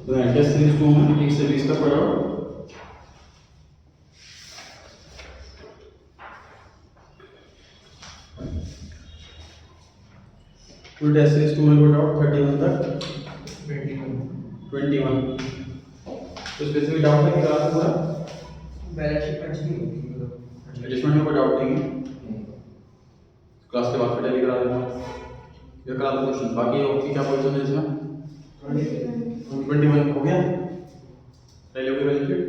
तो enter series 2 में 1 से 20 तक पढ़ो। फुल टेस्ट सीरीज 2 में पढ़ो 31 तक 21। तो स्पेसिफिक डाउट है कि क्लास पूरा बैलेंस शीट अच्छी नहीं होती मतलब एडजस्टमेंट में कोई डाउट नहीं है। क्लास के बाद फिर डेली करा देना, ये करा दो क्वेश्चन। बाकी आपकी क्या पोजीशन है इसमें? 21 हो गया। पहले हो गया बैलेंस शीट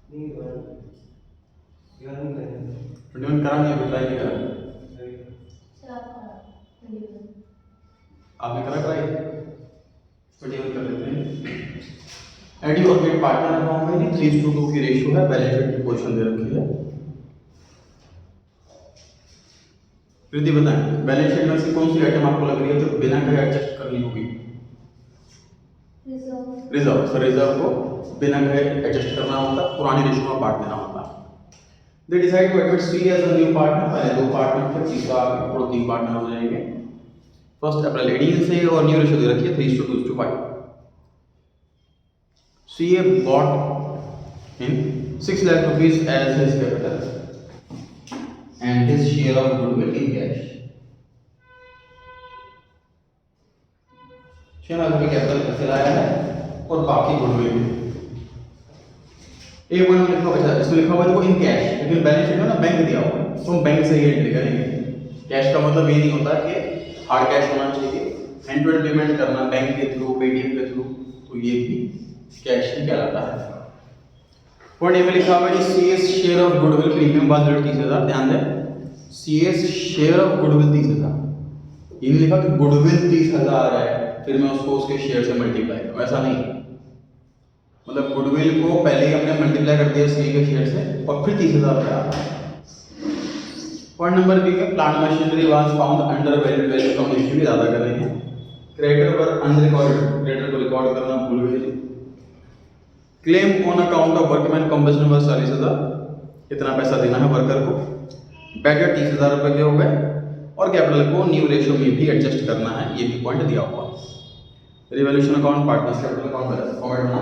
नहीं यार नहीं करेंगे 21 करा नहीं, अभी ट्राई नहीं करा। आपने करा ट्राई? 21 कर लेते हैं। एडी और गेट पार्टनर फॉर्म में नहीं 3:2 की रेशियो है, बैलेंस शीट की पोजीशन दे रखी है। कृति बताएं बैलेंस शीट में से कौन सी आइटम आपको लग रही है जो बिना कहे एडजस्ट करनी होगी? रिजर्व। सर रिजर्व को बिना कहे एडजस्ट करना होता, पुरानी रेशियो में बांट देना होता। They decide to admit C as a new partner, पहले 2 पार्टनर थे, तीसरा और 3 पार्टनर हो जाएंगे। फर्स्ट अप्रैल एडीएन से और न्यू रेशियो दे रखी है 3:2:5। CA bought in 6 lakh rupees as his capital and his share of goodwill in cash. 6 lakh रुपए कैपिटल से लाया है और बाकी गुडविल A1 में लिखा हुआ है, इसमें लिखा हुआ है देखो इन कैश, लेकिन बैलेंस शीट में ना बैंक दिया हुआ है, तो हम बैंक से ही एंट्री करेंगे। कैश का मतलब ये नहीं होता कि हार्ड कैश होना चाहिए, हैंड टू हैंड पेमेंट करना बैंक के थ्रू, पेटीएम के थ्रू, तो ये भी कैश ही कहलाता है। पॉइंट ए में लिखा हुआ है कि CS share of goodwill premium was 30,000। ध्यान दें सीएस शेयर ऑफ गुडविल 30,000, ये लिखा कि गुडविल 30,000 है फिर मैं उसको उसके शेयर से मल्टीप्लाई करूं, ऐसा नहीं। मतलब गुडविल को पहले ही हमने मल्टीप्लाई कर दिया सी के शेयर से और फिर 30,000 रुपया। पॉइंट नंबर बी में plant machinery was found under value, value कम लिखी भी ज्यादा कर रहे हैं। क्रेडिटर पर अनरिकॉर्डेड, क्रेडिटर को रिकॉर्ड करना भूल गए। Claim on account of workman compensation was 40,000, इतना पैसा देना है वर्कर को। बैडर 30,000 रुपए के हो गए और कैपिटल को न्यू रेशियो में भी एडजस्ट करना है, ये भी पॉइंट दिया हुआ। Revaluation account, partners capital account, balance format बना।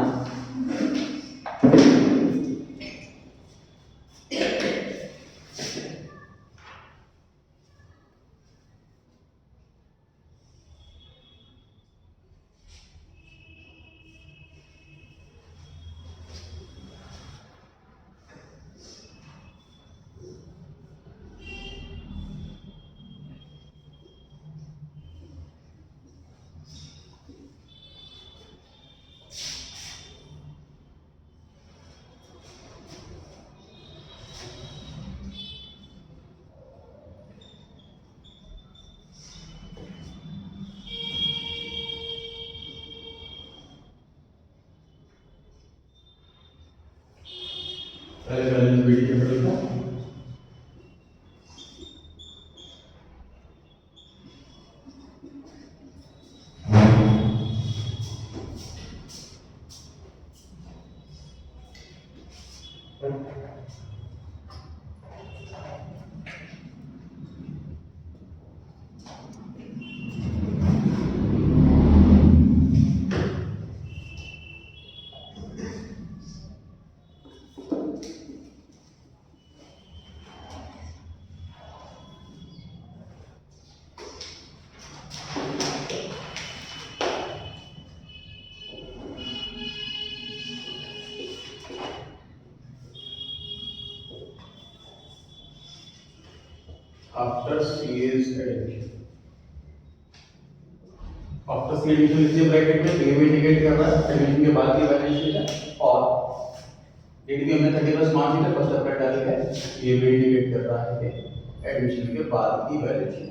पहले बैलेंस बीडी कैपिटल का आफ्टर सीएस एडिशन, आफ्टर सी एडिशन लिखिए ब्रैकेट में, ए भी इंडिकेट कर रहा है एडिशन के बाद की बैलेंस शीट है और डेट भी हमने 31 मार्च में फर्स्ट अप्रैल डाली है, ये भी इंडिकेट कर रहा है कि एडिशन के बाद की balance sheet.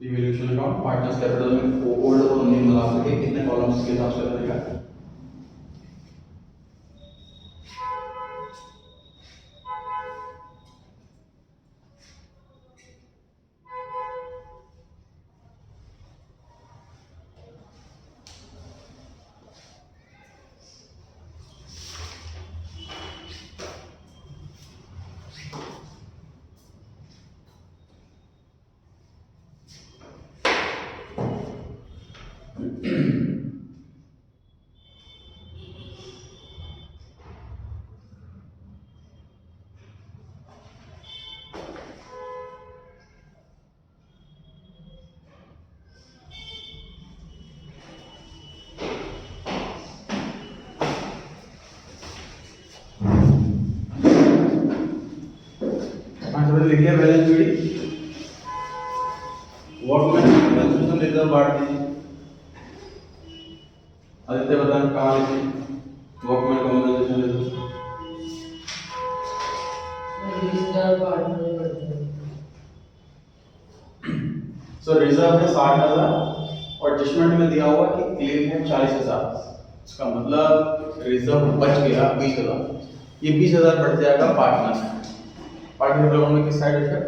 Revaluation account, partners capital में ओल्ड और न्यू मिला के कितने कॉलम्स के हिसाब से बनेगा? लिख लिया balance sheet. Workman compensation reserve बांट दीजिए। आदित्य बताएं कहाँ लिखें वर्कमैन कंपनसेशन रिजर्व। सो रिजर्व है 60,000 और जजमेंट में दिया हुआ कि क्लेम है 40,000। इसका मतलब रिजर्व बच गया 20,000। ये 20,000 बढ़ जाएगा पार्टनर पार्टनर में किस साइड है?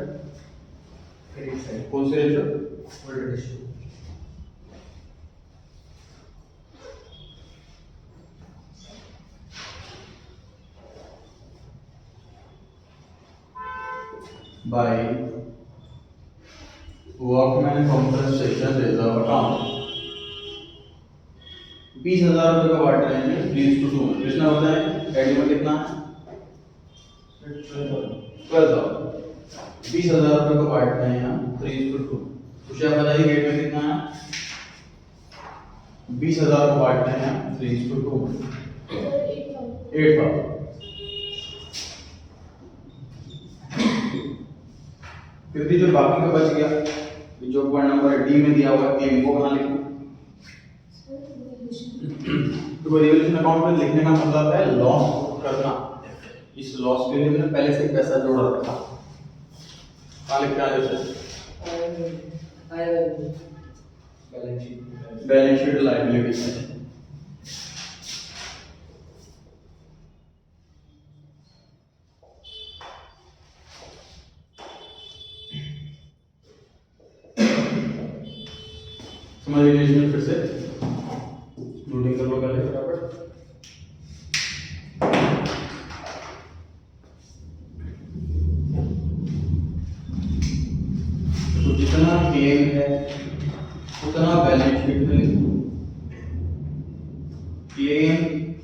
Credit side. कौन सी ratio? Hold ratio. By workman compensation reserve account 20,000 रुपये का बांट रहे हैं प्लीज टू डू। कितना होता है एडी में कितना है? 12,000। 20,000 रुपये को बांट रहे हैं यहाँ 3:2। कुछ आप बताइए गेट में कितना है? 20,000 को बांट रहे हैं 3:2 8,000। फिर भी जो बाकी का बच गया जो पॉइंट नंबर डी में दिया हुआ क्लेम को कहाँ लिखूं? तो रिवैल्यूएशन अकाउंट में लिखने का मतलब है लॉस करना। इस लॉस के लिए मैंने पहले से पैसा जोड़ रखा। कहाँ लिख के आगे बैलेंस शीट लायबिलिटी में। समझ लीजिए फिर से नोटिंग कर लो पहले फटाफट। तो जितना क्लेम है उतना बैलेंस शीट में लिखो। Claim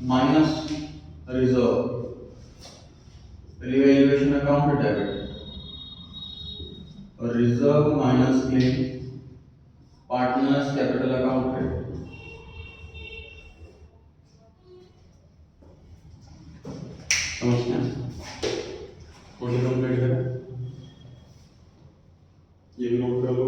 minus reserve revaluation account debit और reserve minus claim partners capital account credit. समझते हैं? कोई कंप्लीट करें ये भी नोट कर लो।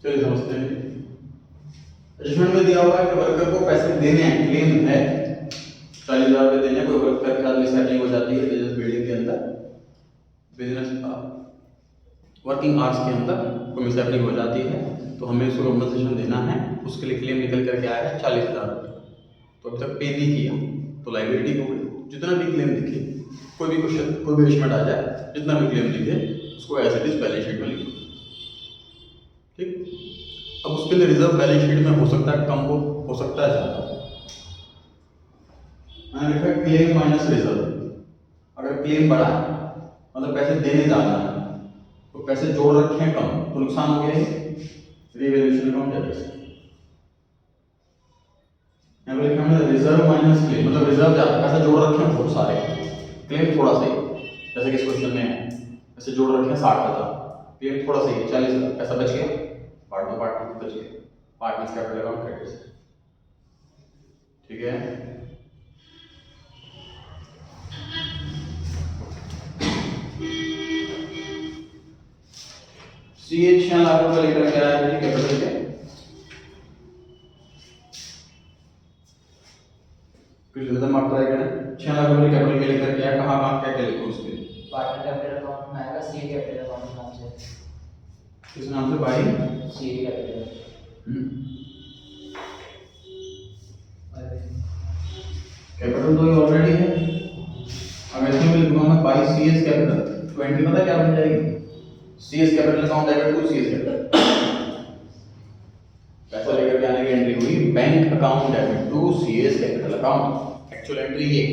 चलिए समझते हैं। जजमेंट में दिया हुआ है कि वर्कर को पैसे देने हैं, क्लेम है 40,000 रुपये देने। कोई वर्कर के साथ मिसहैपनिंग हो जाती है बिजनेस बिल्डिंग के अंदर, बिजनेस वर्किंग आवर्स के अंदर कोई मिसहैपनिंग हो जाती है तो हमें उसको कंपनसेशन देना है। उसके लिए क्लेम निकल करके आया है 40,000 रुपये। तो अभी तक पे नहीं किया तो लायबिलिटी हो गई। जितना भी क्लेम दिखे, कोई भी क्वेश्चन कोई भी जजमेंट आ जाए, जितना भी क्लेम दिखे उसको as it is balance sheet में लिखो। ठीक। अब उसके लिए रिजर्व बैलेंस शीट में हो सकता है कम हो सकता है ज़्यादा। मैंने लिखा क्लेम माइनस रिजर्व। अगर क्लेम बढ़ा मतलब पैसे देने ज़्यादा है तो पैसे जोड़ रखे हैं कम तो नुकसान हो गया है रिवैल्यूएशन अकाउंट डेबिट से। यहाँ पे लिखा है रिजर्व माइनस क्लेम, मतलब रिजर्व ज़्यादा, पैसे जोड़ रखे हैं बहुत सारे, क्लेम थोड़ा सा ही। जैसे कि इस क्वेश्चन में है पैसे जोड़ रखे हैं 60,000, क्लेम थोड़ा सा ही 40,000, पैसा बच गया पार्टनर पार्टनर बच गया पार्टनर्स कैपिटल अकाउंट क्रेडिट से। ठीक है। CH 6 लाख रुपए लेकर के आया है कैपिटल के, कुछ रिदम आप ट्राई करें। 6 लाख रुपए कैपिटल के लेकर के आया, कहाँ कहाँ क्या क्या लिखो उसके पार्टनर कैपिटल अकाउंट में आएगा, सी कैपिटल अकाउंट नाम से। किस नाम से भाई? सी कैपिटल। कैपिटल तो ये ऑलरेडी है। अब इसमें मैं लिखूंगा मैं बाई CS कैपिटल 20 पता क्या बन जाएगी CS capital account debit to CS capital, पैसा लेकर के आने की एंट्री हुई bank account debit to CS capital account. Actual entry ये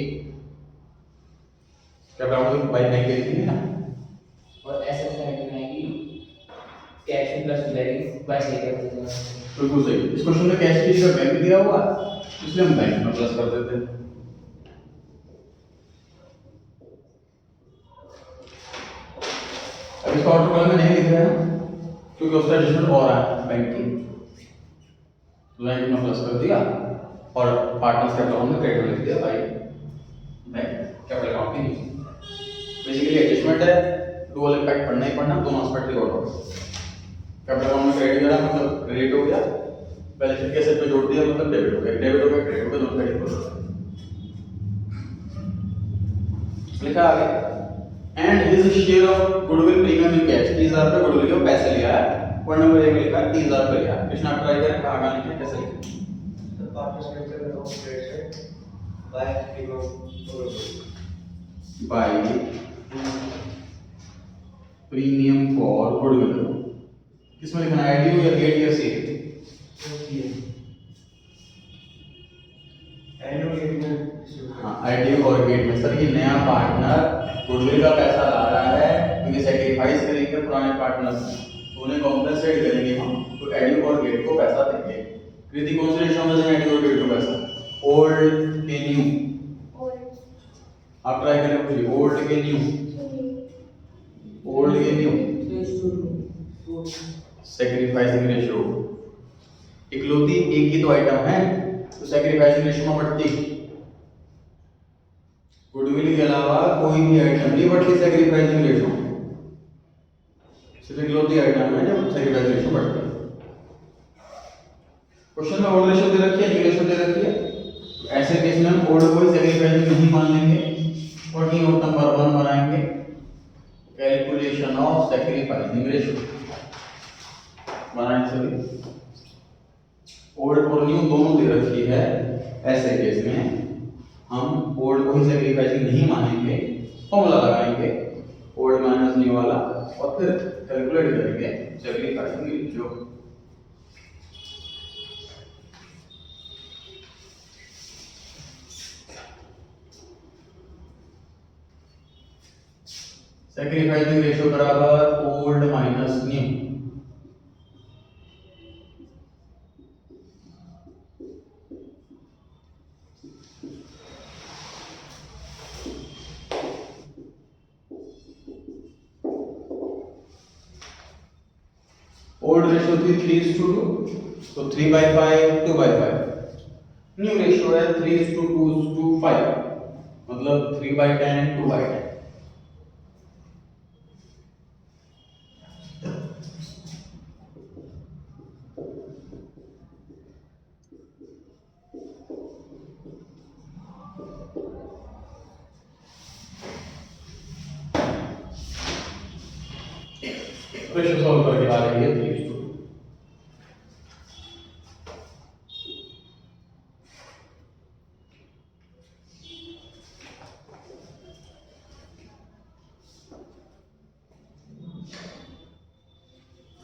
कैपिटल अकाउंट बाय बैंक की थी ना। और ऐसे साइड में आएगी cash plus value by C capital. बिल्कुल सही। इस क्वेश्चन में कैश की जगह बैंक दिया हुआ इसलिए हम बैंक में प्लस कर देते हैं। अब इसका ऑर्डर कॉलम में नहीं लिख रहे हैं क्योंकि उसका एडजस्टमेंट और है बैंक की, तो बैंक में प्लस कर दिया और पार्टनर्स कैपिटल अकाउंट में क्रेडिट लिख दिया भाई बैंक कैपिटल अकाउंट की नीचे। बेसिकली एडजस्टमेंट है, डुअल इम्पैक्ट पढ़ना ही पढ़ना, दोनों एस्पेक्ट रिकॉर्ड हो। कैपिटल अकाउंट में क्रेडिट करा मतलब क्रेडिट हो गया, बैलेंस शीट के सेट में जोड़ दिया मतलब डेबिट हो गया, डेबिट हो गया क्रेडिट हो गया, दोनों क्रेडिट हो गया। लिखा आगे and his share of goodwill premium in cash, 30,000 रुपए गुडविल के पैसे लिया है। पॉइंट नंबर 1 में लिखा है 30,000 रुपए लिया। कृष्णा आप ट्राई करें कहां लिखे कैसे लिखे। The partners capital account credited by premium for goodwill. किसमें लिखना है, आईडीयू या गेट या सी? हाँ आईडीयू और गेट में। सर ये नया पार्टनर गुडविल का पैसा ला रहा है क्योंकि सैक्रिफाइस करेंगे पुराने पार्टनर्स, तो उन्हें कॉम्पेंसेट करेंगे हम, तो आईडीयू और गेट को पैसा देंगे। कृति कौन से रेशियो में देंगे आईडीयू और गेट को पैसा? ओल्ड के न्यू। आप ट्राई करें पूछिए ओल्ड के न्यू, ओल्ड के न्यू सैक्रिफाइसिंग रेशियो। इकलौती एक ही तो आइटम है तो सैक्रिफाइसिंग रेशियो में बढ़ती, गुडविल के अलावा कोई भी आइटम नहीं बढ़ती सैक्रिफाइसिंग रेशियो, सिर्फ इकलौती आइटम है जब सैक्रिफाइसिंग रेशियो बढ़ती है। क्वेश्चन में ओल्ड रेशियो दे रखी है, न्यू रेशियो दे रखी है, तो ऐसे केस में हम ओल्ड को सैक्रिफाइसिंग नहीं मान लेंगे और न्यू नोट नंबर 1 बनाएंगे। कैलकुलेशन ऑफ सैक्रिफाइसिंग रेशियो बनाएंगे सभी। ओल्ड और न्यू दोनों दे रखी है, ऐसे केस में हम ओल्ड को ही सैक्रिफाइसिंग नहीं मानेंगे, फॉर्मूला लगाएंगे ओल्ड माइनस न्यू वाला और फिर कैलकुलेट करेंगे सैक्रिफाइसिंग रेशियो। सैक्रिफाइसिंग रेशियो बराबर old minus new. Old ratio थी 3:2, तो 3/5 2/5। न्यू रेशियो है 3:2:5, मतलब 3/10 2/10। रेशियो सॉल्व करके आ रही है 3:2।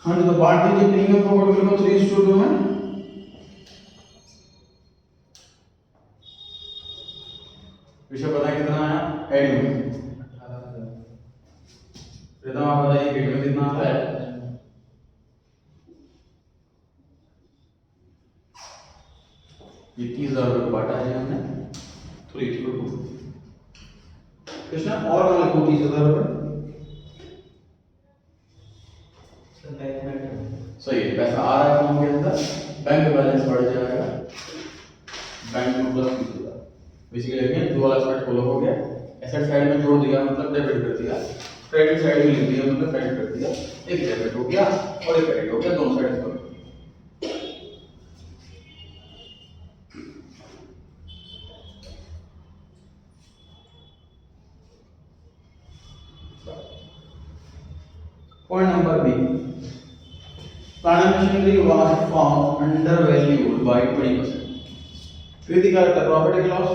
हाँ जी, तो बांट दीजिए प्रीमियम को गुडविल को 3:2 में। विषय पता है कितना आया एड में? प्रीतम आप बताइए गेट में कितना आता है? ये 30,000 रुपये बांटा है हमने 3:2। कृष्णा और ना लिखो 30,000 रुपये। सही है, पैसा आ रहा है अकाउंट के अंदर, बैंक बैलेंस बढ़ जाएगा, बैंक में प्लस 30,000। बेसिकली अगेन दो वाला एस्पेक्ट फॉलो हो गया। एसेट साइड में जोड़ दिया मतलब डेबिट कर दिया, क्रेडिट साइड में लिख दिया मतलब क्रेडिट कर दिया। एक डेबिट हो गया और एक क्रेडिट हो गया, दोनों साइड पर। Point number B, plant and machinery was found undervalued by 20%. Kriti का प्रॉफिट या लॉस?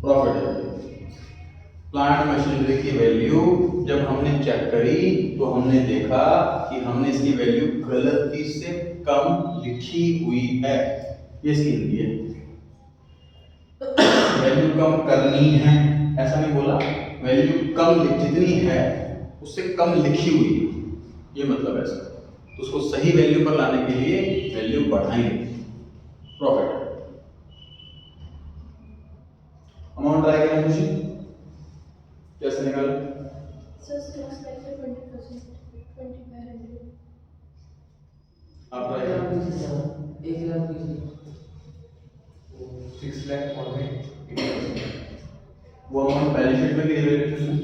प्रॉफिट है। प्लांट मशीनरी की वैल्यू जब हमने चेक करी तो हमने देखा कि हमने इसकी वैल्यू गलती से कम लिखी हुई है। ये इसकी हिंदी है। वैल्यू कम करनी है, ऐसा नहीं बोला, वैल्यू कम जितनी है उससे कम लिखी हुई है, ये मतलब है इसका। तो उसको सही वैल्यू पर लाने के लिए वैल्यू बढ़ाएंगे। प्रॉफिट अमाउंट ट्राई करें खुशी, कैसे निकालें? Sir, class like 20%, 2500. आप ट्राई करें। 6 lakh for me. वो अमाउंट बैलेंस शीट में कितनी वैल्यूएशन है?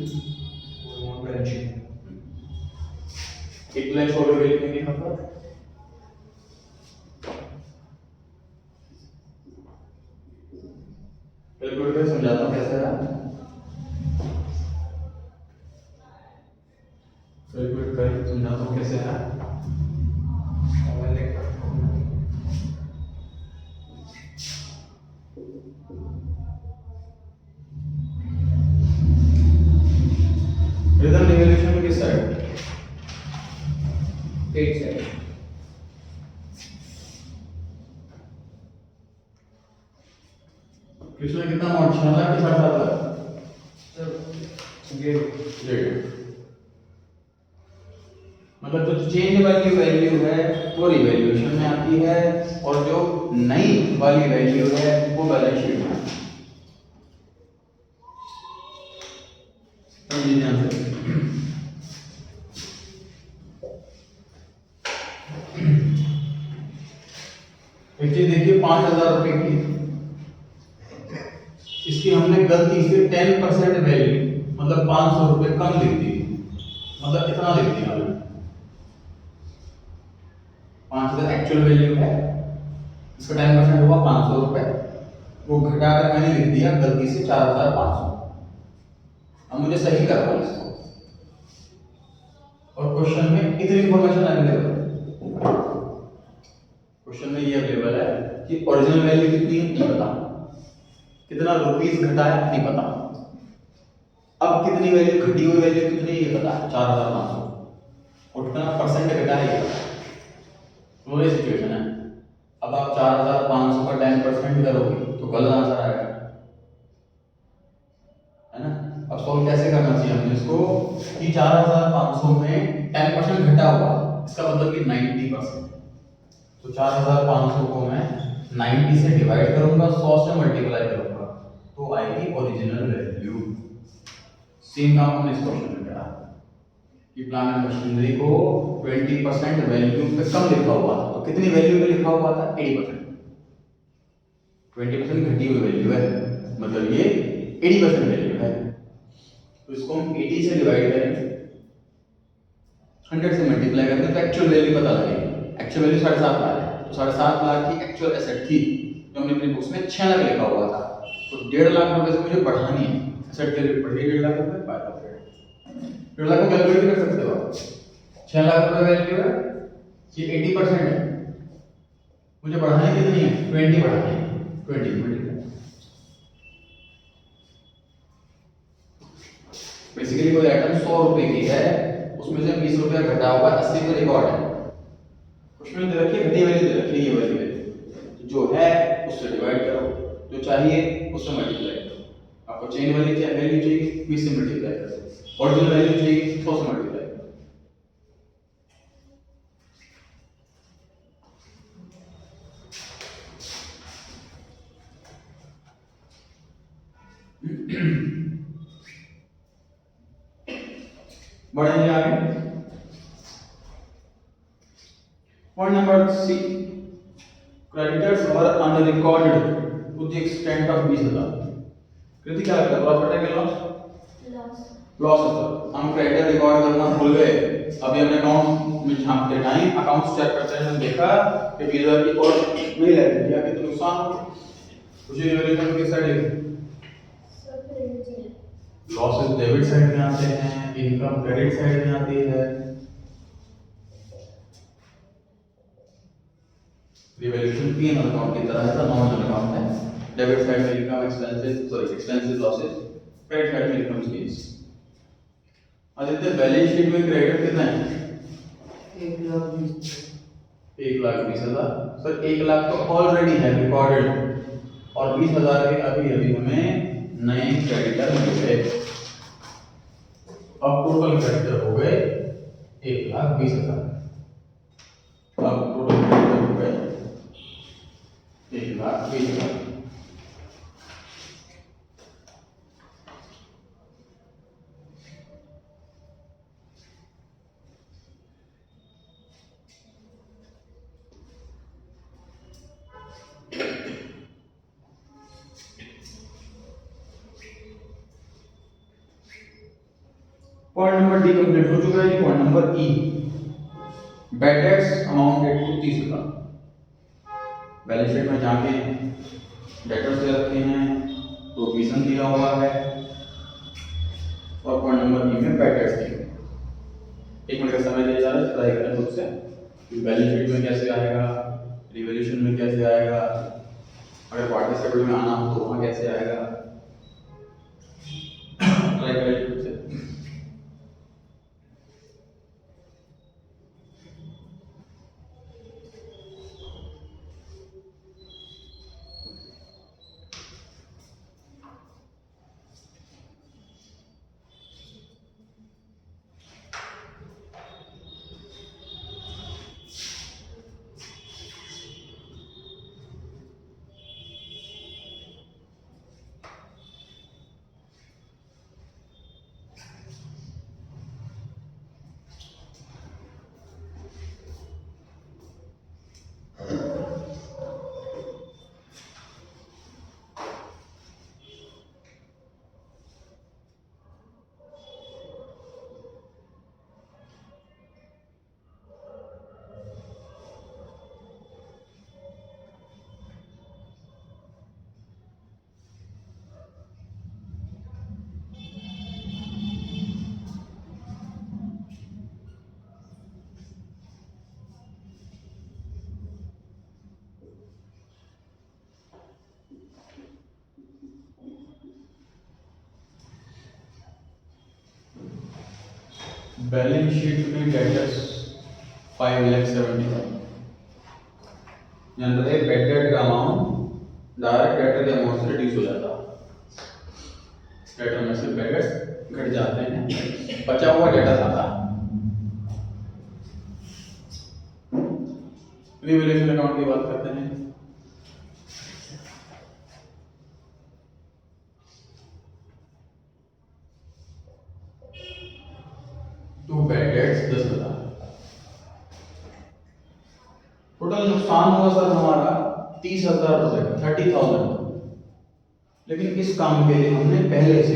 वो बैलेंस शीट 1 लाख छोड़ के लिखेंगे यहाँ पर। कैलकुलेट करके समझाता हूँ कैसे है। कैलकुलेट करके समझाता हूँ कैसे है। रिदम रिवॉल्यूशन में किस साइड? 8 साइड। कृष्ण कितना अमाउंट 6 लाख कि 7.5 लाख? ये मतलब जो चेंज वाली वैल्यू है वो रिवैल्यूएशन में आती है और जो नई वाली वैल्यू है वो बैलेंस शीट में आती है। समझिए ध्यान से। एक चीज देखिए 5,000 रुपए की, इसकी हमने गलती से 10% वैल्यू मतलब 500 रुपए कम लिख दी। मतलब कितना लिख दिया हमने? 5,000 एक्चुअल वैल्यू है, इसका 10% हुआ 500 रुपए, वो घटाकर मैंने लिख दिया गलती से 4,500। अब मुझे सही करना है इसको, और क्वेश्चन में इतनी इंफॉर्मेशन अवेलेबल है। क्वेश्चन में ये अवेलेबल है कि ओरिजिनल वैल्यू कितनी है नहीं पता, कितना रुपीस घटाया नहीं पता, अब कितनी वैल्यू घटी हुई वैल्यू कितनी ये पता है 4,500, और कितना परसेंट घटा है ये पता। वो ये सिचुएशन है। अब आप 4,500 का 10% करोगे तो गलत आंसर आएगा, है ना। अब सॉल्व कैसे करना चाहिए हमने इसको कि 4,500 में 10% घटा हुआ, इसका मतलब कि 90%। तो 4,500 को मैं 90 से डिवाइड करूंगा, 100 से मल्टीप्लाई करूंगा तो आएगी ओरिजिनल वैल्यू। सेम काम हमने इस क्वेश्चन में करा कि प्लांट एंड मशीनरी को 20% वैल्यू पे कम लिखा हुआ था। तो कितनी वैल्यू पे लिखा हुआ था? 80%। 20% घटी हुई वैल्यू है, मतलब ये 80% वैल्यू है। तो इसको हम 80 से डिवाइड करेंगे, 100 से मल्टीप्लाई करेंगे तो एक्चुअल वैल्यू पता लगेगी। एक्चुअल वैल्यू 7.5 लाख है, तो 7.5 लाख की एक्चुअल एसेट थी जो हमने अपनी बुक्स में 6 लाख लिखा हुआ था। तो 1.5 लाख रुपए से मुझे बढ़ानी है, एसेट की वैल्यू बढ़ी 1.5 लाख रुपए, 1.5 लाख को कैलकुलेट कर सकते हो आप। 6 लाख रुपए वैल्यू है, ये 80% है, मुझे बढ़ानी कितनी है? 20 बढ़ानी है, 20 बेसिकली कोई आइटम 100 रुपए की है, उसमें से 20 रुपया घटा हुआ 80 पे रिकॉर्ड है। कुछ में दे रखी है, घटी वैल्यू दे रखी है, ये वाली वैल्यू जो है उससे डिवाइड करो, जो चाहिए उससे मल्टीप्लाई करो। आपको चेंज वाली क्या वैल्यू चाहिए? 20 से मल्टीप्लाई करो, ओरिजिनल वैल्यू चाहिए 100 से मल्टीप्लाई करो। बढ़ेंगे आगे। Point number C, creditors were unrecorded to the extent of 20,000। Kriti क्या लगता है, प्रॉफिट है कि लॉस? लॉस है सर। हम क्रेडिटर रिकॉर्ड करना भूल गए। अभी हमने अकाउंट में झांकते टाइम अकाउंट्स चेक करते हैं, हमने देखा कि 20,000 की और नहीं लगी, या कि तो नुकसान हो। उसी रिवैल्यूएशन किस साइड लिखी? लॉसेस डेबिट साइड में आते हैं, इनकम क्रेडिट साइड में आती है। रिवैल्यूएशन P&L अकाउंट की तरह है, नॉमिनल अकाउंट है। डेबिट साइड में income expenses, sorry expenses losses, credit side में इनकम चीज। आदित्य बैलेंस शीट में क्रेडिट कितना है? 1,20,000। सर 1 लाख तो ऑलरेडी है रिकॉर्डेड और 20,000 के अभी अभी हमें नए क्रेडिटर मिल गए। अब टोटल क्रेडिटर हो गए 1,20,000। अब टोटल क्रेडिटर हो गए 1,20,000। पॉइंट नंबर डी कंप्लीट हो चुका है जी। Point number E, bad debts amounted to 30,000। Balance sheet में जाके डेटर्स दे रखे हैं, प्रोविजन दिया हुआ है और पॉइंट नंबर ई में बैड डेट्स दिए हैं। 1 मिनट का समय दिया जा रहा है, ट्राई करें खुद से कि बैलेंस शीट में कैसे आएगा, रिवैल्यूएशन में कैसे आएगा, अगर पार्टिसिपेट में आना हो तो वहां कैसे आएगा। ट्राई करें खुद से। बैलेंस शीट में डेटर्स 5,70,000 जनरली बैड डेट का अमाउंट डायरेक्ट डेटर के अमाउंट से रिड्यूस हो जाता है। डेटर में से बैड डेट्स घट जाते हैं, बचा हुआ डेटा आता है। रिवैल्यूएशन अकाउंट की बात करते हैं। तो बैड डेट्स 10,000। टोटल नुकसान हुआ सर हमारा 30,000 रुपए, 30,000। लेकिन इस काम के लिए हमने पहले से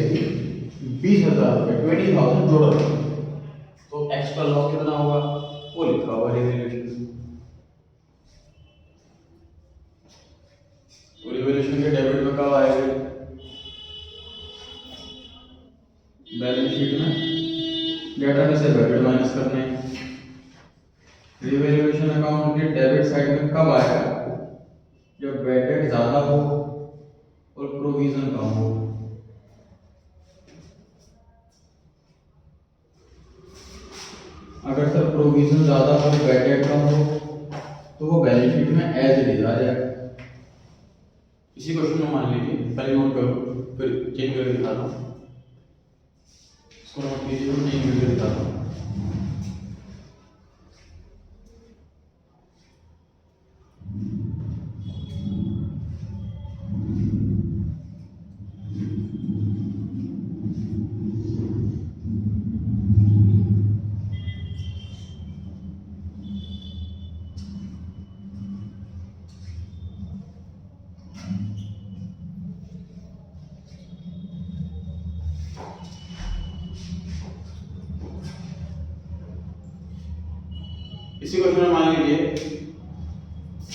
20,000 रुपए, 20,000 जोड़ा था। तो एक्स्ट्रा लॉस कितना होगा वो लिखा हुआ रिवैल्यूएशन। तो रिवैल्यूएशन के डेबिट में कब आएगा? बैलेंस शीट में डेटा में से डेबिट माइनस करने। रिवैल्यूएशन अकाउंट के डेबिट साइड में कब आएगा? जब बैड डेट ज्यादा हो और प्रोविजन कम हो। अगर सर प्रोविजन ज्यादा हो बैड डेट कम हो तो वो बैलेंस शीट में एज इट इज आ जाएगा। इसी क्वेश्चन में मान लीजिए, पहले नोट करो फिर चेंज करके दिखाता हूँ। इसको नोट कीजिए, चेंज करके दिखाता हूँ। इसी क्वेश्चन में मान लीजिए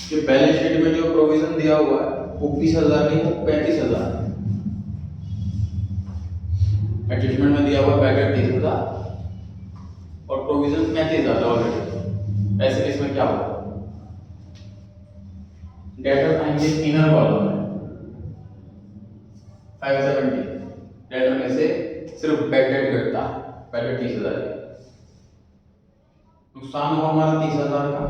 कि बैलेंस शीट में जो प्रोविजन दिया हुआ है वो 20,000 नहीं, वो 35,000 है। एडजस्टमेंट में दिया हुआ पैकेट 30,000 और प्रोविजन 35,000 ऑलरेडी। ऐसे केस में क्या होगा? डेटर आएंगे इनर कॉलम में 570, डेटर में से सिर्फ बेड डेट घटता है, बेड डेट 30,000 है। नुकसान हुआ हमारा 30,000 का।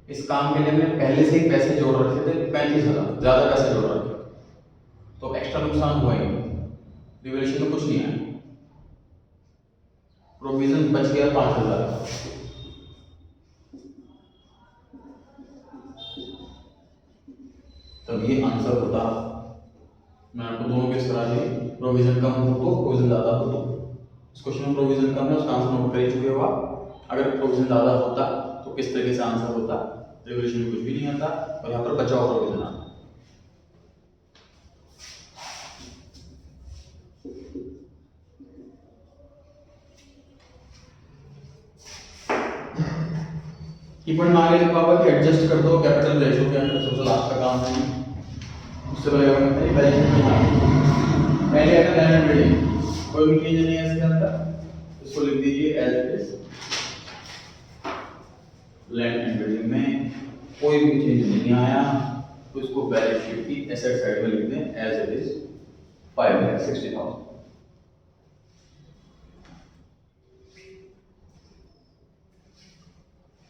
इस काम के लिए हमने पहले से ही पैसे जोड़ रखे थे 35,000, ज्यादा पैसे जोड़ रखे थे, तो एक्स्ट्रा नुकसान हुआ ही नहीं, रिवैल्यूएशन में कुछ नहीं आया, प्रोविजन बच गया 5,000 का। तब ये आंसर होता, मैं आपको दोनों केस करा दिए, प्रोविजन कम हो तो, प्रोविजन ज्यादा हो तो। इस क्वेश्चन में प्रोविजन कम है, उसका आंसर नोट कर ही चुके हो आप। अगर प्रोविजन ज्यादा होता तो किस तरीके से आंसर होता, रिवैल्यूएशन में कुछ भी नहीं आता और यहाँ पर बचा हुआ प्रोविजन आता। कीपन आगे लिखा हुआ कि एडजस्ट कर दो कैपिटल रेशियो के अंदर, सबसे लास्ट का काम है। उससे पहले क्या करते हैं, बैलेंस शीट में पहले आता है लैंड बिल्डिंग, कोई भी चेंज नहीं है इसके अंदर, इसको लिख दीजिए as it is. Land and building में कोई भी चेंज नहीं आया तो इसको बैलेंस शीट की एसेट साइड में लिख दें एज इट इज 5,60,000।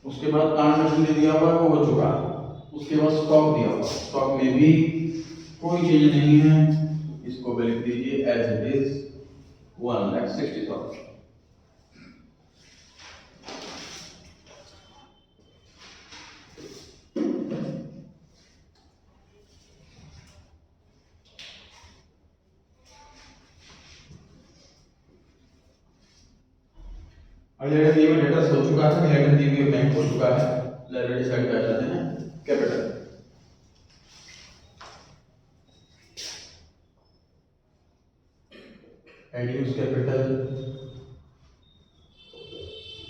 उसके बाद ट्रांसैक्शन दे दिया हुआ है, वो हो चुका है। उसके बाद स्टॉक दिया हुआ, स्टॉक में भी कोई चेंज नहीं है, इसको भी लिख दीजिए एज इट इज 1,60,000। लेटर दी हुई डेटर्स हो चुका है, लेटर दी हुई बैंक हो चुका है, लायबिलिटी साइड पे आ जाते हैं कैपिटल। एड्यूस capital,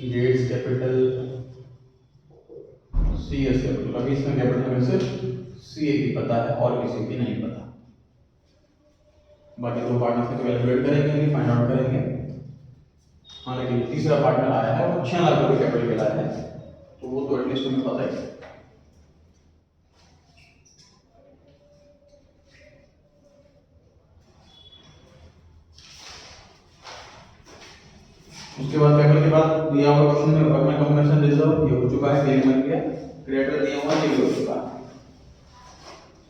gets capital, CS capital. अभी इसमें कैपिटल में सिर्फ सीए की पता है और किसी की नहीं पता, बाकी दो पार्टनर्स की तो कैलकुलेट करेंगे, फाइंड आउट करेंगे। हाँ लेकिन तीसरा पार्टनर आया है वो 6 लाख रुपए कैपिटल के लाया है, तो वो तो एटलीस्ट तुम्हें पता है। उसके बाद कैपिटल के बाद दिया हुआ क्वेश्चन में अपना कॉम्बिनेशन रिजर्व ये हो चुका है, क्लेम बन गया, क्रेडिटर दिया हुआ ये भी हो चुका है।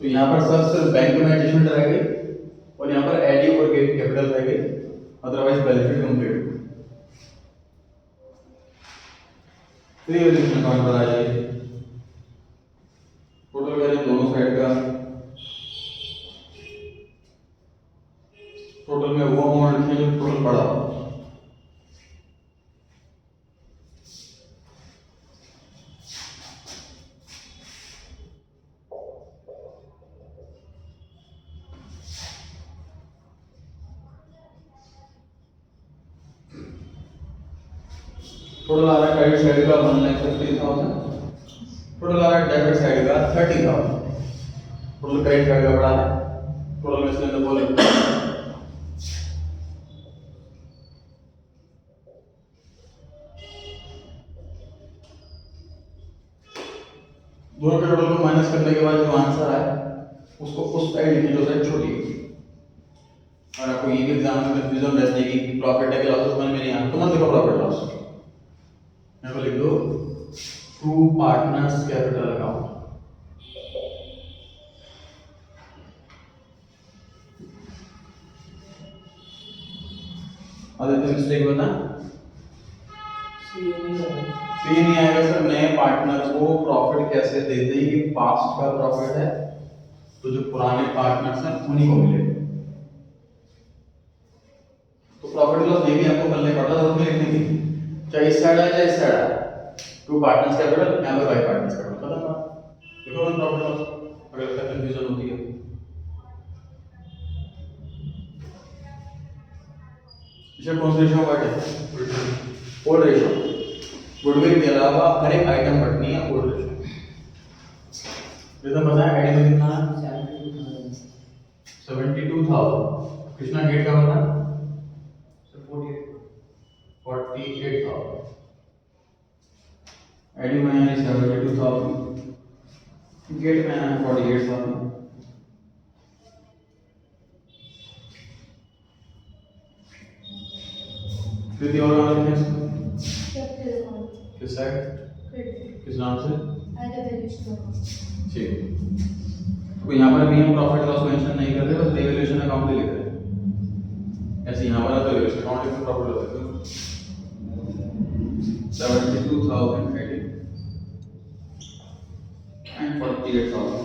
तो यहाँ पर सब सिर्फ बैंक में एडजस्टमेंट रह गई और यहाँ पर एडी और गेट कैपिटल रह गई, otherwise balance sheet complete. Revaluation account पर आ जाइए, टोटल वैल्यू दोनों साइड का, टोटल में वो अमाउंट लिखें जो टोटल बड़ा हो। टोटल आ रहा है क्रेडिट साइड का 1,50,000, टोटल आ रहा है डेबिट साइड का 30,000। टोटल क्रेडिट साइड का बड़ा है, टोटल में इसके अंदर बोले दोनों के टोटल को माइनस करने के बाद जो आंसर आए उसको उस साइड लिखिए जो साइड छोटी है। और आपको ये भी एग्जाम में कंफ्यूजन रहती है कि प्रॉफिट है कि लॉस समझ में नहीं आता तो मत लिखो प्रॉफिट लॉस, यहाँ पर लिख दो to partners capital account. Aditya mistake बता, सी नहीं आएगा सर। नए पार्टनर को प्रॉफिट कैसे देते हैं, ये पास्ट का प्रॉफिट है तो जो पुराने पार्टनर्स हैं उन्हीं को मिलेगा। तो प्रॉफिट लॉस ये भी आपको करने पड़ता है उसमें लिखने की, चाहे इस साइड आए चाहे इस साइड आए, टू पार्टनर्स कैपिटल यहाँ पर 5 पार्टनर्स कैपिटल, खत्म बात। देखो वन प्रॉफिट लॉस अगर इसका कंफ्यूजन होती है। इसे कौन सा रेशियो वर्ड है, ओल्ड रेशियो। गुडविल के अलावा हर एक आइटम बढ़नी है ओल्ड रेशियो। रिदम बताया आइटम में कितना है 72,000। कृष्णा गेट का बता 48,000। आईडी में है 72,000, गेट में है 48,000। कृति और नाम लिखें इसको कैपिटल अमाउंट किस साइड क्रेडिट किस नाम से एट द वैल्यूएशन अमाउंट ठीक तो यहाँ पर भी हम प्रॉफिट लॉस मेंशन नहीं करते बस रिवैल्यूएशन अकाउंट ही लिख रहे हैं ऐसे यहाँ पर तो रिवैल्यूएशन अकाउंट लिख प्रॉफिट लॉस लिख 72,080 and 48,000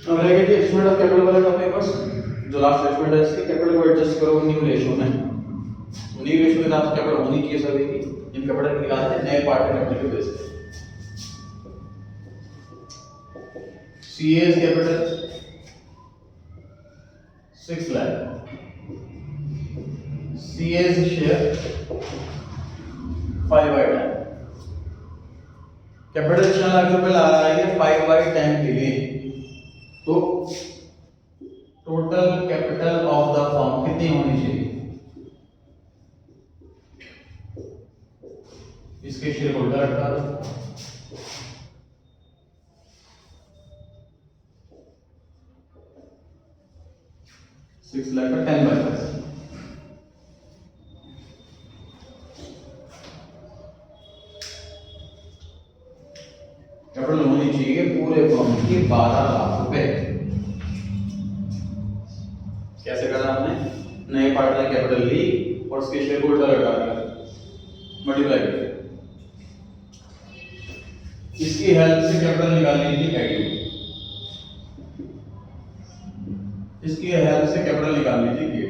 अब रहेगा कि एस्टिमेट ऑफ कैपिटल वाला टॉपिक बस जो लास्ट एस्टिमेट है इसकी कैपिटल को एडजस्ट करो न्यू रेशियो में न्यू रेशियो के हिसाब से कैपिटल होनी चाहिए सभी की इन कैपिटल निकालते हैं नए पार्ट में कैपिटल के बेस पे CS capital 6 lakh CS share 5/10 capital 6 lakh रुपए ला रहा है 5/10 के लिए तो total capital of the firm कितनी होनी चाहिए इसके शेयर होल्डर 6 लाख का 10/10 कैपिटल होनी चाहिए पूरे फर्म की 12 लाख रुपए कैसे करा हमने नए पार्टनर कैपिटल ली और उसके शेयर होल्डर हटा दिया मल्टीप्लाई कर इसकी हेल्प से कैपिटल निकाल लीजिए एडीओ इसकी हेल्प से कैपिटल निकाल लीजिए एडीओ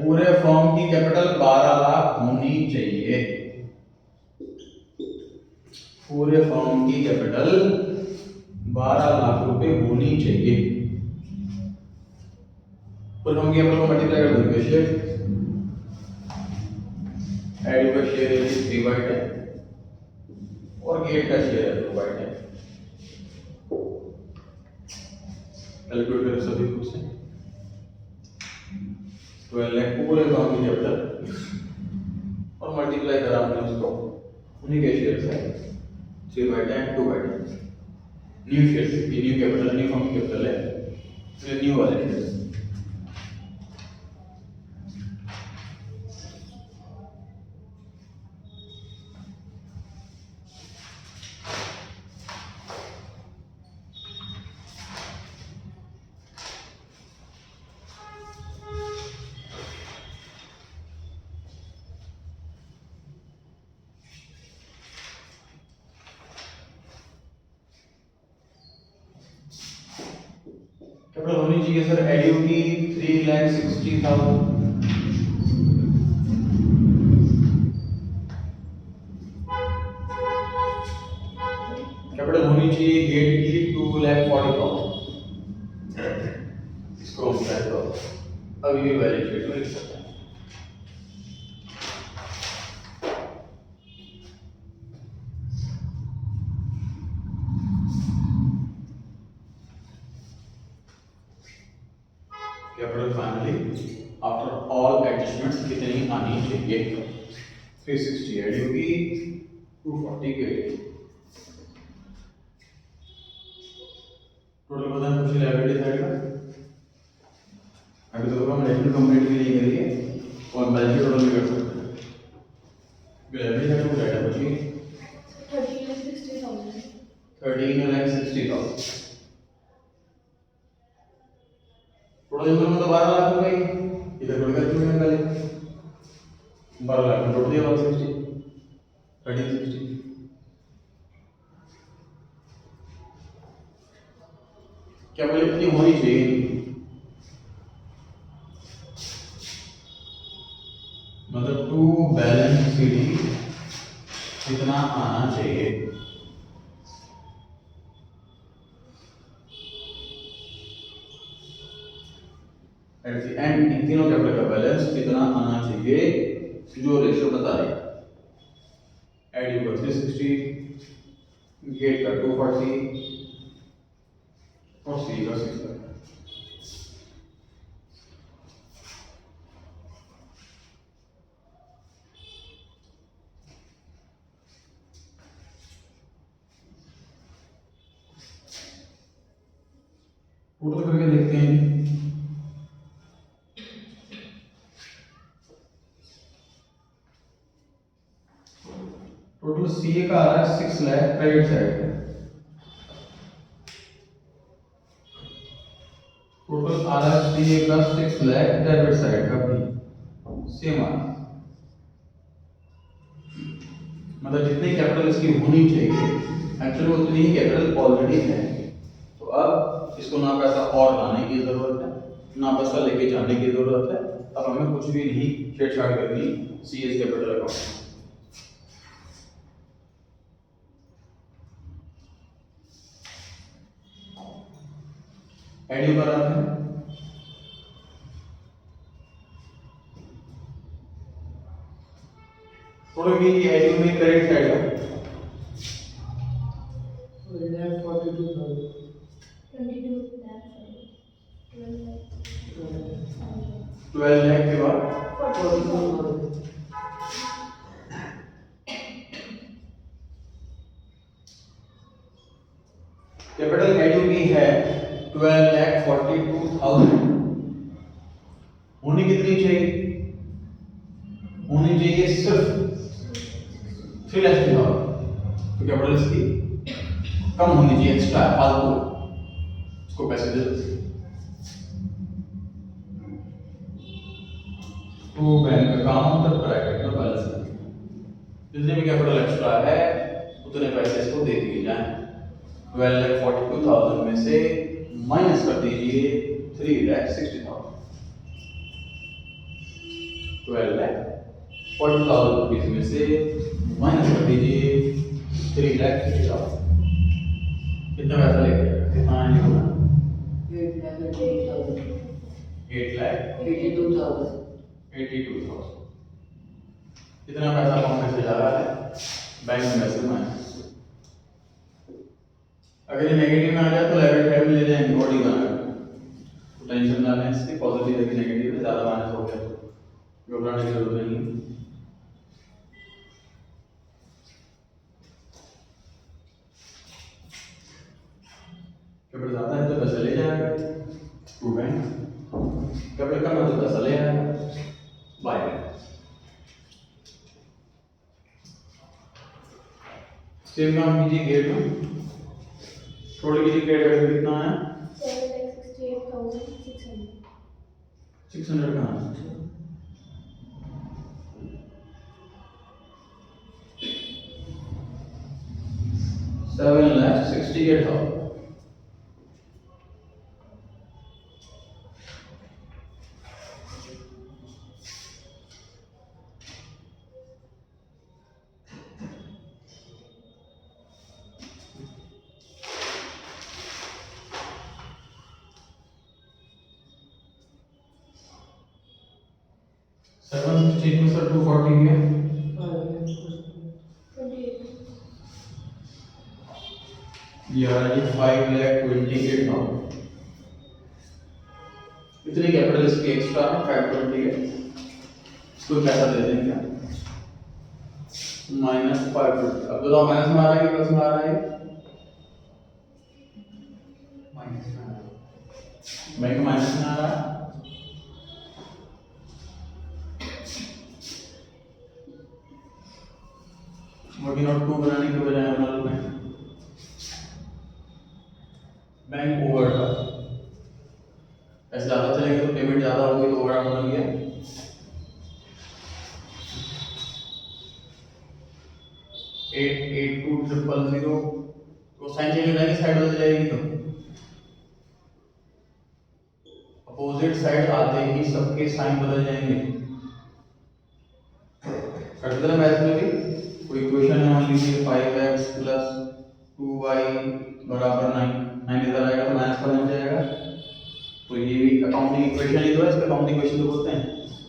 पूरे फर्म की कैपिटल 12 लाख होनी चाहिए पूरे फर्म की कैपिटल 12 लाख रुपए होनी चाहिए पूरे फर्म की कैपिटल को मल्टीप्लाई कर देंगे शेयर एड का शेयर है 3/10 और गेट का शेयर है 2/10 कैलकुलेट करें सभी कुछ से 12 लाख पूरे फर्म की कैपिटल और मल्टीप्लाई करा हमने उसको उन्हीं के शेयर से 3/10 2/10 new share new capital new firm capital है इसलिए न्यू वाले शेयर कैपिटल होनी चाहिए सर एडीओ की 3,60,000 कैपिटल होनी चाहिए गेट की 2,40,000 इसको हम कहते हो अभी भी बैलेंस शीट में लिख सकते हैं capital finally after all adjustments कितनी आनी चाहिए 360 एडीओ की 240 के लिए टोटल पता है कुछ लायबिलिटी साइड का अभी तो हम रेवेन्यू कंप्लीट के लिए करिए और बैलेंस शीट टोटल भी कर सकते हैं लायबिलिटी साइड को डाटा बची 13,60,000 टोटल इनकम में तो 12 लाख रुपए इधर बढ़ कर क्यों निकाले 12 लाख में टोटल दिया 160 1360 क्या बोले इतनी होनी चाहिए बैलेंस सीडी कितना आना चाहिए? एट द एंड इन तीनों कैपिटल का बैलेंस कितना आना चाहिए जो रेशियो बता रही है। एड का 360, गेट का 240 और सी का 6। टोटल करके देखते हैं। टोटल सीए का आ रहा है 6 लाख क्रेडिट साइड पे। टोटल आ रहा है सीए का 6 लाख डेबिट साइड का भी सेम आ रहा है। मतलब जितनी कैपिटल इसकी होनी चाहिए एक्चुअली उतनी ही कैपिटल ऑलरेडी है। तो अब इसको ना पैसा और लाने की जरूरत है ना पैसा लेके जाने की जरूरत है। अब हमें कुछ भी नहीं छेड़छाड़ करनी सीएस कैपिटल अकाउंट। एडियो पर आते हैं। थोड़ा भी एडियो में क्रेडिट साइड है 12 लाख के बाद कैपिटल एडियो की है 12,42,000। होनी कितनी चाहिए? होनी चाहिए सिर्फ 3 लाख की। तो कैपिटल इसकी कम होनी चाहिए, एक्स्ट्रा फालतू इसको पैसे दे दो। तो बैंक अकाउंट ब्रैकेट में बैलेंस जितने भी कैपिटल एक्स्ट्रा है उतने पैसे इसको दे दिए जाएं। 12,42,000 में से माइनस कर दीजिए 3,60,000। 12,40,000 रुपीज में से माइनस कर दीजिए 3,60,000। कितना पैसा लेके जाएगा? कितना आएगा? 8,82,000। इतना पैसा अकाउंट से जा रहा है बैंक में से माइनस। अगर ये नेगेटिव में आ जाए तो लेवरेज साइड में ले जाएंगे बॉडी बनाकर। तो टेंशन ना लें इसकी, पॉजिटिव है कि नेगेटिव है, ज्यादा माइनस हो गया तो घबराने की जरूरत नहीं है। कैपिटल ज्यादा है तो पैसा ले जाएगा टू बैंक, कैपिटल कम है तो पैसा ले आएगा बाय बैंक। सेम काम कीजिए गेट में। टोटल कीजिए गेट का कितना है? 7,68,600। 600 कहाँ है? $7,68,000। सेवन सिक्सटी में सर 240 है। 28. ये आ रहा है 5,28,000। इतनी कैपिटल इसकी एक्स्ट्रा है 520 है। इसको पैसा दे देंगे -550। अब बताओ माइनस में आ रहा है कि प्लस में आ रहा है? माइनस में आ रहा है। बैंक माइनस में आ रहा है। वर्किंग नोट 2 बनाने के बजाय हमारे बैंक ओवर का पैसे ज्यादा चलेंगे तो पेमेंट ज्यादा होगी तो ओवर बन गया। एट 82,000 तो साइन चेंज हो जाएगी, साइड बदल जाएगी। तो अपोजिट साइड आते ही सबके साइन बदल जाएंगे। तो ये भी अकाउंटिंग इक्वेशन ही तो है, इसका अकाउंटिंग इक्वेशन तो बोलते हैं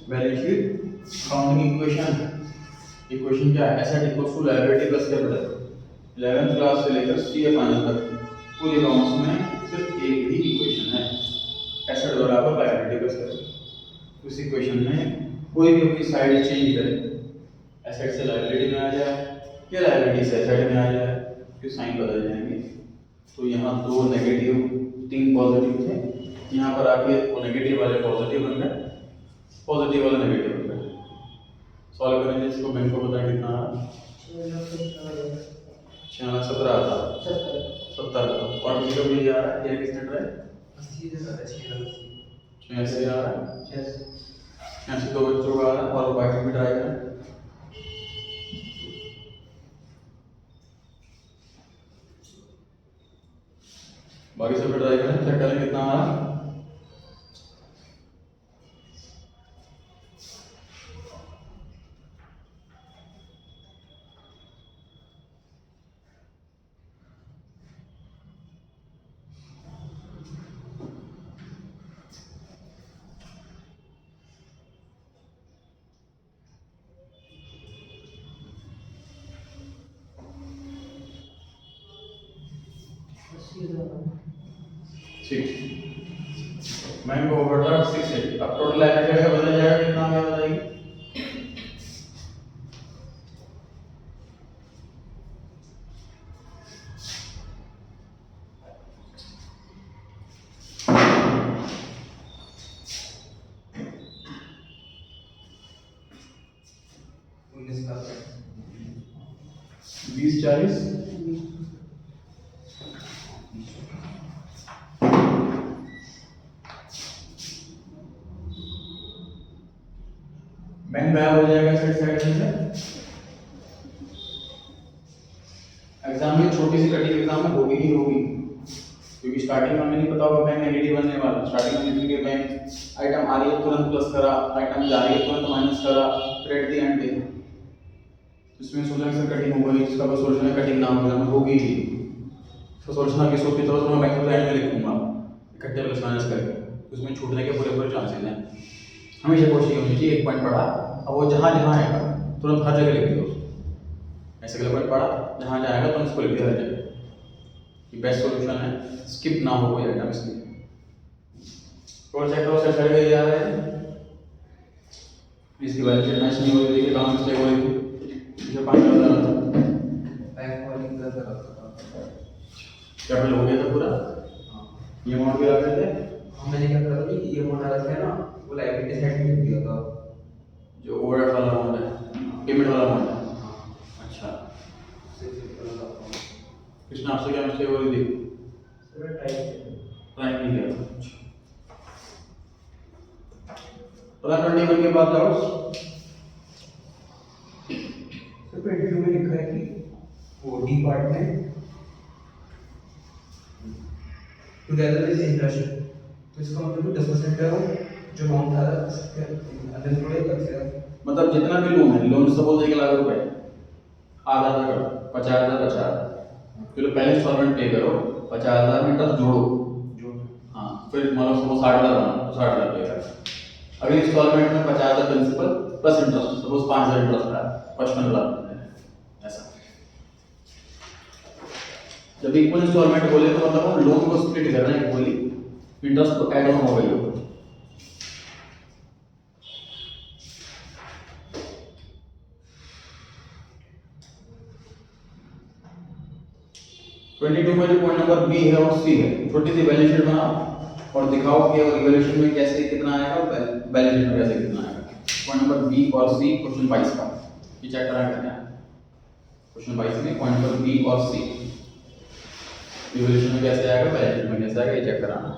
balance sheet accounting equation. Equation क्या है, asset equals to liability plus capital. 11th class से लेकर सीए फाइनल तक पूरे अकाउंट्स में सिर्फ एक ही इक्वेशन है, एसेट बराबर लायबिलिटी प्लस कैपिटल। उस इक्वेशन में कोई भी अपनी साइड चेंज करे, एसेट से लायबिलिटी में आ जाए या लायबिलिटी से एसेट में आ जाए, तो साइन बदल जाएंगे। तो यहाँ 2 नेगेटिव 3 पॉजिटिव थे, यहाँ पर आके वो नेगेटिव वाले पॉजिटिव बन गए, पॉजिटिव वाले नेगेटिव बन गए। सॉल्व करेंगे इसको, बैंक को बताएं कितना आ रहा है, 6,17,000 70 और किसी का भी आ रहा है, ये किसने ट्राई 86 आ रहा है, 86 दो बच्चों का आ रहा है और बाकी भी ट्राई करें। बाकी सब ट्राई करें, चेक करें कितना आ रहा है। बैंक ओवरड्राफ्ट 6 अब टोटल लायबिलिटी का बदल जाएगा, कितना आ गया बताइए। बीस 40 बैंक गायब हो जाएगा सेट साइड से। एग्जाम में छोटी सी कटिंग एग्जाम में होगी ही होगी, क्योंकि स्टार्टिंग में हमें नहीं पता होगा बैंक नेगेटिव बनने वाला। स्टार्टिंग में लिखेंगे बैंक आइटम आ रही है तुरंत प्लस करा, आइटम जा रही है तुरंत माइनस करा, फिर एट द एंड दे। इसमें सोचने से कटिंग होगा, इसका बस सोचना है कटिंग ना होगा, होगी ही। तो सोचना कि सोच की तरह मैं बैंक को एंड में लिखूंगा इकट्ठे प्लस माइनस करके, उसमें छूटने के पूरे चांसेस हैं। हमेशा कोशिश होनी चाहिए एक पॉइंट पढ़ा, अब वो जहाँ जहाँ आएगा तुरंत हर जगह लिख दो। ऐसे अगला पॉइंट पढ़ा जहाँ जहाँ आएगा तुरंत उसको लिख दिया हर जगह। ये बेस्ट सॉल्यूशन है, स्किप ना हो कोई आइटम इसलिए। और चेक करो सेट करके आ रहा है, इसकी वजह से मैच नहीं हो रही थी, काम मिस्टेक हो रही थी, जो 5,000 था बैंक वाली का था कैपिटल हो गया था पूरा। ये अमाउंट भी आ गए थे, हमने क्या करा कि ये अमाउंट आ रखा है ना, वो लायबिलिटी साइड में लिख दिया था, जो ओवरड्राफ्ट वाला अमाउंट है, पेमेंट वाला अमाउंट है। अच्छा, कृष्ण आपसे क्या मिस्टेक हो रही थी? राइट नहीं लिया था। पता 21 के बाद जाओ। तो 22 में लिखा है कि वो डी पार्ट में टुगेदर विद इंटरेस्ट, तो इसका मतलब 10% है वो जो अमाउंट आ रहा है उसके अंदर थोड़े कर से, मतलब जितना भी लोन है, लोन सपोज 1 लाख रुपए आधा आधा करो, 50,000 चलो पहले इंस्टॉलमेंट पे करो, 50,000 में इंटरेस्ट जोड़ो। हाँ, फिर मान लो सपोज 60,000 बना तो 60,000 पे करो। अगली इंस्टॉलमेंट में 50,000 principal plus interest, suppose 5,000 interest है, 55,000 ऐसा। जब इक्वल इंस्टॉलमेंट बोले तो मतलब हम लोन को स्प्लिट कर रहे हैं इक्वली, इंटरेस्ट को ऐड ऑन हो गई हो। 22 में जो पॉइंट नंबर बी है और सी है, छोटी सी बैलेंस शीट बनाओ और दिखाओ कि इवैल्यूएशन में कैसे कितना आएगा और बैलेंस शीट में कैसे कितना आएगा। पॉइंट नंबर बी और सी क्वेश्चन 22 का ये चेक करा करना है। क्वेश्चन 22 में पॉइंट नंबर बी और सी इवैल्यूएशन में कैसे आएगा, बैलेंस शीट में कैसे आएगा, ये चेक कराना है।